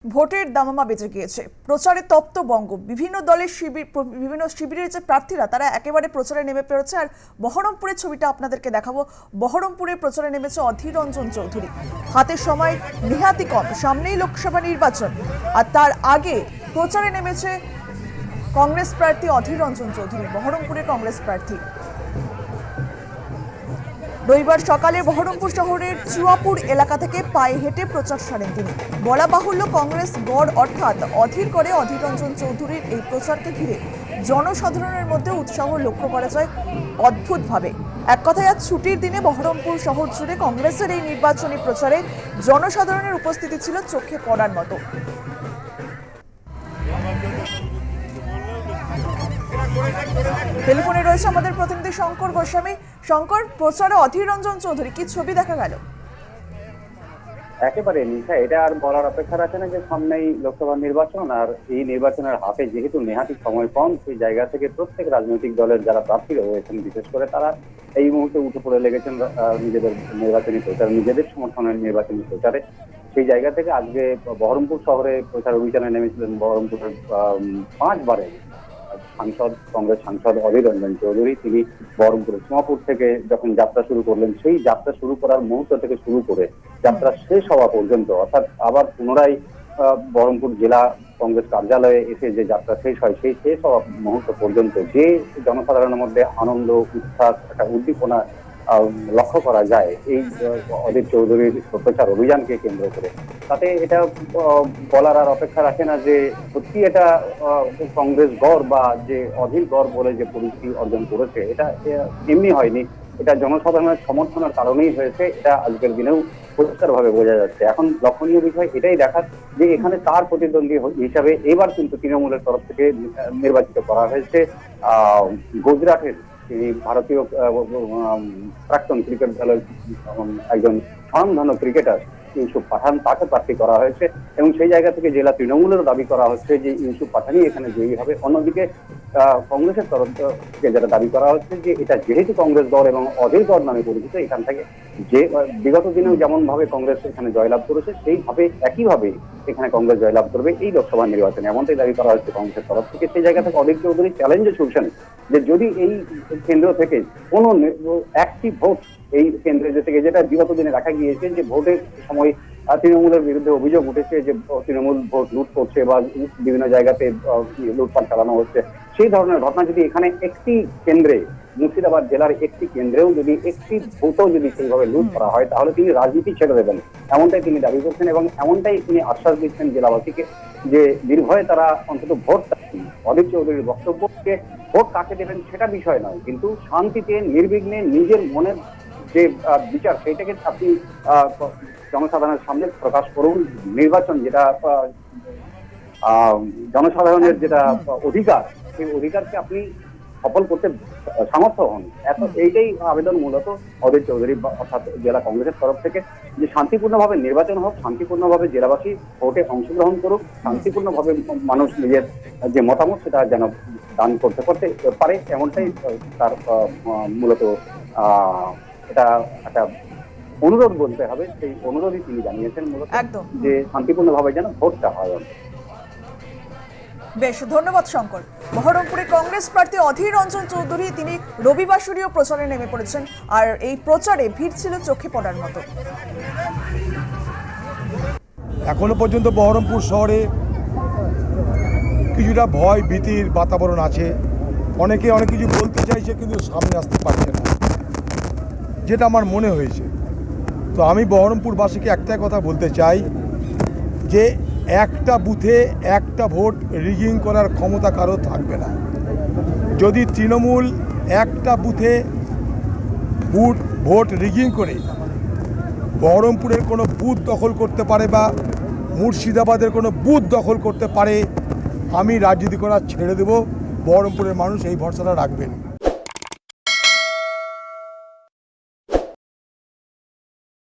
ভোটের দামামা বেজে গিয়েছে, প্রচারে তপ্ত বঙ্গ। বিভিন্ন দলের বিভিন্ন শিবিরের যে প্রার্থীরা তারা একেবারে প্রচারে নেমে পড়েছে। আর বহরমপুরের ছবিটা আপনাদেরকে দেখাবো। বহরমপুরে প্রচারে নেমেছে অধীর রঞ্জন চৌধুরী। হাতে সময় নেহাতি কম, সামনেই লোকসভা নির্বাচন, আর তার আগে প্রচারে নেমেছে কংগ্রেস প্রার্থী অধীর রঞ্জন চৌধুরী, বহরমপুরের কংগ্রেস প্রার্থী। রবিবার সকালে বহরমপুর শহরের চুয়াপুর এলাকা থেকে পায়ে হেঁটে প্রচার সারেন তিনি। বলা বাহুল্য, কংগ্রেস গড় অর্থাৎ অধীর করে অধীর রঞ্জন চৌধুরীর এই প্রচারকে ঘিরে জনসাধারণের মধ্যে উৎসাহ লক্ষ্য করা যায় অদ্ভুতভাবে। এক কথায় আজ ছুটির দিনে বহরমপুর শহর জুড়ে কংগ্রেসের এই নির্বাচনী প্রচারে জনসাধারণের উপস্থিতি ছিল চোখে পড়ার মতো। টেলিফোনে রয়েছে আমাদের প্রতিনিধি শঙ্কর গোস্বামী। শঙ্কর, প্রচারে অধীর রঞ্জন চৌধুরী, কি ছবি দেখা গেল? একেবারে নিশা, এটা আর বলার অপেক্ষা রাখে না যে সামনেই লোকসভা নির্বাচন, আর এই নির্বাচনের হাতে যেহেতু নেহাতি সময় কম, সেই জায়গা থেকে প্রত্যেক রাজনৈতিক দলের যারা প্রার্থী রয়েছেন বিশেষ করে তারা এই মুহূর্তে উঠে পড়ে লেগেছেন নিজেদের নির্বাচনী প্রচার, নিজেদের সমর্থনের নির্বাচনী প্রচারে। সেই জায়গা থেকে আজকে বহরমপুর শহরে প্রচার অভিযানে নেমেছিলেন বহরমপুরের 5 বারের সাংসদ, কংগ্রেস সাংসদ অধীর রঞ্জন চৌধুরী। তিনি বহরমপুরের চুয়াপুর থেকে যখন যাত্রা শুরু করলেন, সেই যাত্রা শুরু করার মুহূর্ত থেকে শুরু করে যাত্রা শেষ হওয়া পর্যন্ত, অর্থাৎ আবার পুনরায় বহরমপুর জেলা কংগ্রেস কার্যালয়ে এসে যে যাত্রা শেষ হয়, সেই শেষ হওয়া মুহূর্ত পর্যন্ত যে জনসাধারণের মধ্যে আনন্দ, উচ্ছ্বাস, একটা উদ্দীপনা লক্ষ্য করা যায় এই অধীর চৌধুরীর প্রচার অভিযানকে কেন্দ্র করে, তাতে এটা বলার আর অপেক্ষা রাখে না যে সত্যি এটা কংগ্রেস গড় বা যে অধীর গড় বলে যে পরিচিতি অর্জন করেছে, এটা এমনি হয়নি। এটা জনসাধারণের সমর্থনের কারণেই হয়েছে, এটা আজকের দিনেও পরিষ্কার ভাবে বোঝা যাচ্ছে। এখন লক্ষণীয় বিষয় এটাই দেখার যে এখানে তার প্রতিদ্বন্দ্বী হিসাবে এবার কিন্তু তৃণমূলের তরফ থেকে নির্বাচিত করা হয়েছে গুজরাটের তিনি ভারতীয় প্রাক্তন ক্রিকেট দলের একজন স্বনামধন্য ক্রিকেটার ইউসুফ পাঠান, তাকে প্রার্থী করা হয়েছে এবং সেই জায়গা থেকে জেলা তৃণমূলেরও দাবি করা হচ্ছে যে ইউসুফ পাঠানই এখানে জয়ী হবে। অন্যদিকে কংগ্রেসের তরফ থেকে যেটা দাবি করা হচ্ছে যে এটা যেহেতু কংগ্রেস দল এবং অধীর গড় নামে পরিচিত, এখান থেকে যে বিগত দিনেও যেমন ভাবে কংগ্রেস এখানে জয়লাভ করেছে সেইভাবে একইভাবে এখানে কংগ্রেস জয়লাভ করবে এই লোকসভা নির্বাচনে, এমনটাই দাবি করা হচ্ছে কংগ্রেসের তরফ থেকে। সেই জায়গা থেকে অধীর চৌধুরী চ্যালেঞ্জে ছুটছেন যে যদি এই কেন্দ্র থেকে কোনো একটি ভোট এই কেন্দ্রে থেকে, যেটা বিগত দিনে দেখা গিয়েছে যে ভোটের সময় তৃণমূলের বিরুদ্ধে অভিযোগ উঠেছে যে তৃণমূল ভোট লুট করছে বা বিভিন্ন জায়গাতে লুটপাট চালানো হচ্ছে, সেই ধরনের ঘটনা যদি এখানে একটি কেন্দ্রে, মুর্শিদাবাদ জেলার একটি কেন্দ্রেও যদি একটি ভোটও যদি সেইভাবে লুট করা হয়, তাহলে তিনি রাজনীতি ছেড়ে দেবেন, এমনটাই তিনি দাবি করছেন এবং এমনটাই তিনি আশ্বাস দিচ্ছেন জেলাবাসীকে যে নির্ভয়ে তারা অন্তত ভোট। অধীর চৌধুরীর বক্তব্যকে ভোট কাকে দেবেন সেটা বিষয় নয়, কিন্তু শান্তিতে নির্বিঘ্নে নিজের মনের যে বিচার সেইটাকে আপনি জনসাধারণের সামনে প্রকাশ করুন। নির্বাচন যেটা জনসাধারণের যেটা অধিকার, সেই অধিকারকে আপনি সফল করতে সামর্থ্য হন। এইটাই আবেদন মূলত অধীর চৌধুরী অর্থাৎ জেলা কংগ্রেসের তরফ থেকে, যে শান্তিপূর্ণভাবে নির্বাচন হোক, শান্তিপূর্ণভাবে জেলাবাসী ভোটে অংশগ্রহণ করুক, শান্তিপূর্ণভাবে মানুষ নিজের যে মতামত সেটা যেন দান করতে পারে, এমনটাই তার মূলত এটা একটা অনুরোধ বলতে হবে। সেই অনুরোধই তিনি জানিয়েছেন মূলত, যে শান্তিপূর্ণভাবে যেন ভোটটা হয়। বেশ, ধন্যবাদ শঙ্কর। বহরমপুরে কংগ্রেস প্রার্থী অধীর রঞ্জন চৌধুরী তিনি রবিবাসরীয় প্রচারে নেমে পড়েছেন, আর এই প্রচারে ভিড় ছিল চোখে পড়ার মতো। এখনো পর্যন্ত বহরমপুর শহরে কিছুটা ভয় ভীতির বাতাবরণ আছে। অনেকে অনেক কিছু বলতে চাইছে কিন্তু সামনে আসতে পারছে না, যেটা আমার মনে হয়েছে। তো আমি বহরমপুরবাসীকে একটাই কথা বলতে চাই যে একটা বুথে একটা ভোট রিগিং করার ক্ষমতা কারো থাকবে না। যদি তৃণমূল একটা বুথে ভোট রিগিং করে বহরমপুরের কোনো বুথ দখল করতে পারে বা মুর্শিদাবাদের কোনো বুথ দখল করতে পারে, আমি রাজনীতি করা ছেড়ে দেব। বহরমপুরের মানুষ এই ভরসাটা রাখবেন।